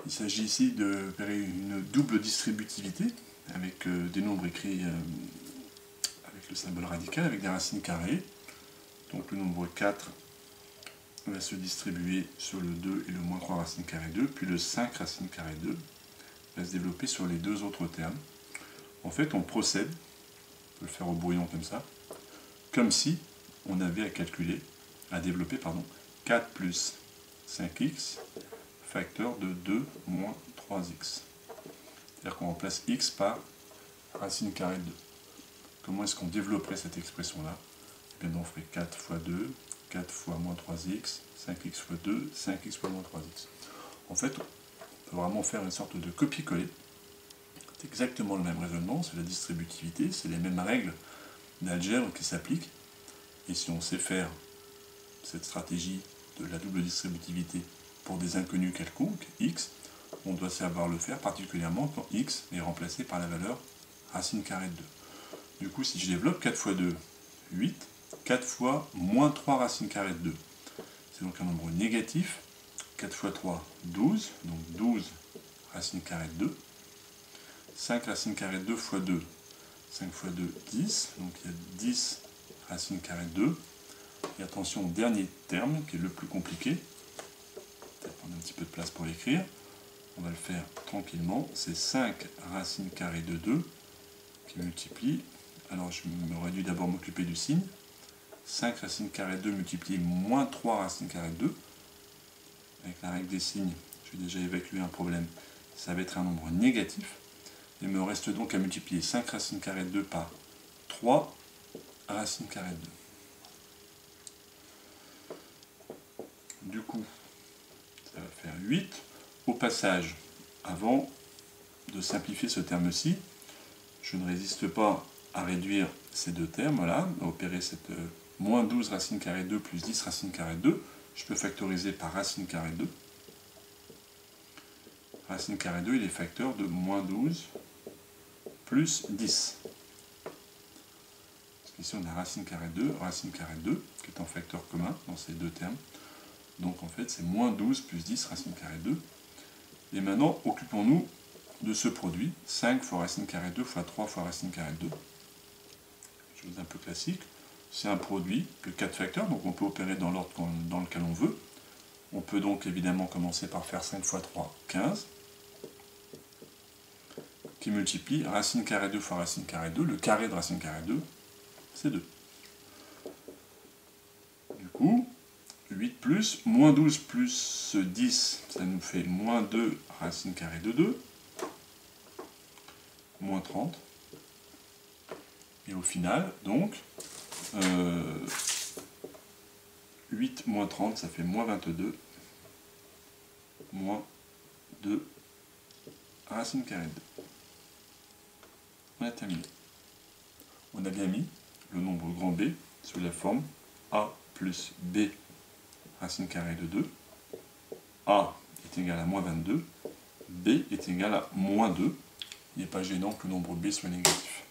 Il s'agit ici d'opérer une double distributivité avec des nombres écrits avec le symbole radical, avec des racines carrées. Donc le nombre 4 va se distribuer sur le 2 et le moins 3 racine carrée 2, puis le 5 racine carrée 2 va se développer sur les deux autres termes. En fait, on procède, on peut le faire au brouillon comme ça, comme si on avait à développer 4 plus 5x facteur de 2 moins 3x. C'est-à-dire qu'on remplace x par racine carrée de 2. Comment est-ce qu'on développerait cette expression-là? Eh bien, on ferait 4 fois 2, 4 fois moins 3x, 5x fois 2, 5x fois moins 3x. En fait, on peut vraiment faire une sorte de copier-coller. C'est exactement le même raisonnement, c'est la distributivité, c'est les mêmes règles d'algèbre qui s'appliquent. Et si on sait faire cette stratégie de la double distributivité pour des inconnus quelconques, x, on doit savoir le faire particulièrement quand x est remplacé par la valeur racine carrée de 2. Du coup, si je développe 4 fois 2, 8, 4 fois moins 3 racine carrée de 2. C'est donc un nombre négatif. 4 fois 3, 12, donc 12 racine carrée de 2. 5 racine carrée de 2 fois 2, 5 fois 2, 10, donc il y a 10 racine carrée de 2. Et attention au dernier terme, qui est le plus compliqué. Peut-être prendre un petit peu de place pour l'écrire. On va le faire tranquillement. C'est 5 racine carrée de 2 qui multiplie. Alors je m'aurais dû d'abord m'occuper du signe. 5 racine carrée de 2 multiplié moins 3 racine carrée de 2. Avec la règle des signes, je vais déjà évacuer un problème. Ça va être un nombre négatif. Il me reste donc à multiplier 5 racine carrée de 2 par 3 racine carrée de 2. Du coup, ça va faire 8. Au passage, avant de simplifier ce terme-ci, je ne résiste pas à réduire ces deux termes-là, à opérer cette moins 12 racine carrée de 2 plus 10 racine carrée de 2. Je peux factoriser par racine carrée de 2. Racine carrée de 2, il est facteur de moins 12 plus 10. Parce qu'ici, on a racine carrée de 2, qui est en facteur commun dans ces deux termes. Donc, en fait, c'est moins 12 plus 10 racine carrée de 2. Et maintenant, occupons-nous de ce produit. 5 fois racine carrée de 2 fois 3 fois racine carrée de 2. Chose un peu classique. C'est un produit de 4 facteurs, donc on peut opérer dans l'ordre dans lequel on veut. On peut donc évidemment commencer par faire 5 fois 3, 15. Qui multiplie racine carrée 2 fois racine carrée 2. Le carré de racine carrée 2, c'est 2. Du coup, 8 plus, moins 12 plus 10, ça nous fait moins 2 racine carrée de 2, moins 30. Et au final, donc, 8 moins 30, ça fait moins 22, moins 2 racine carrée de 2. On a terminé. On a bien mis le nombre grand B sous la forme A plus B racine carrée de 2. A est égal à moins 22. B est égal à moins 2. Il n'est pas gênant que le nombre B soit négatif.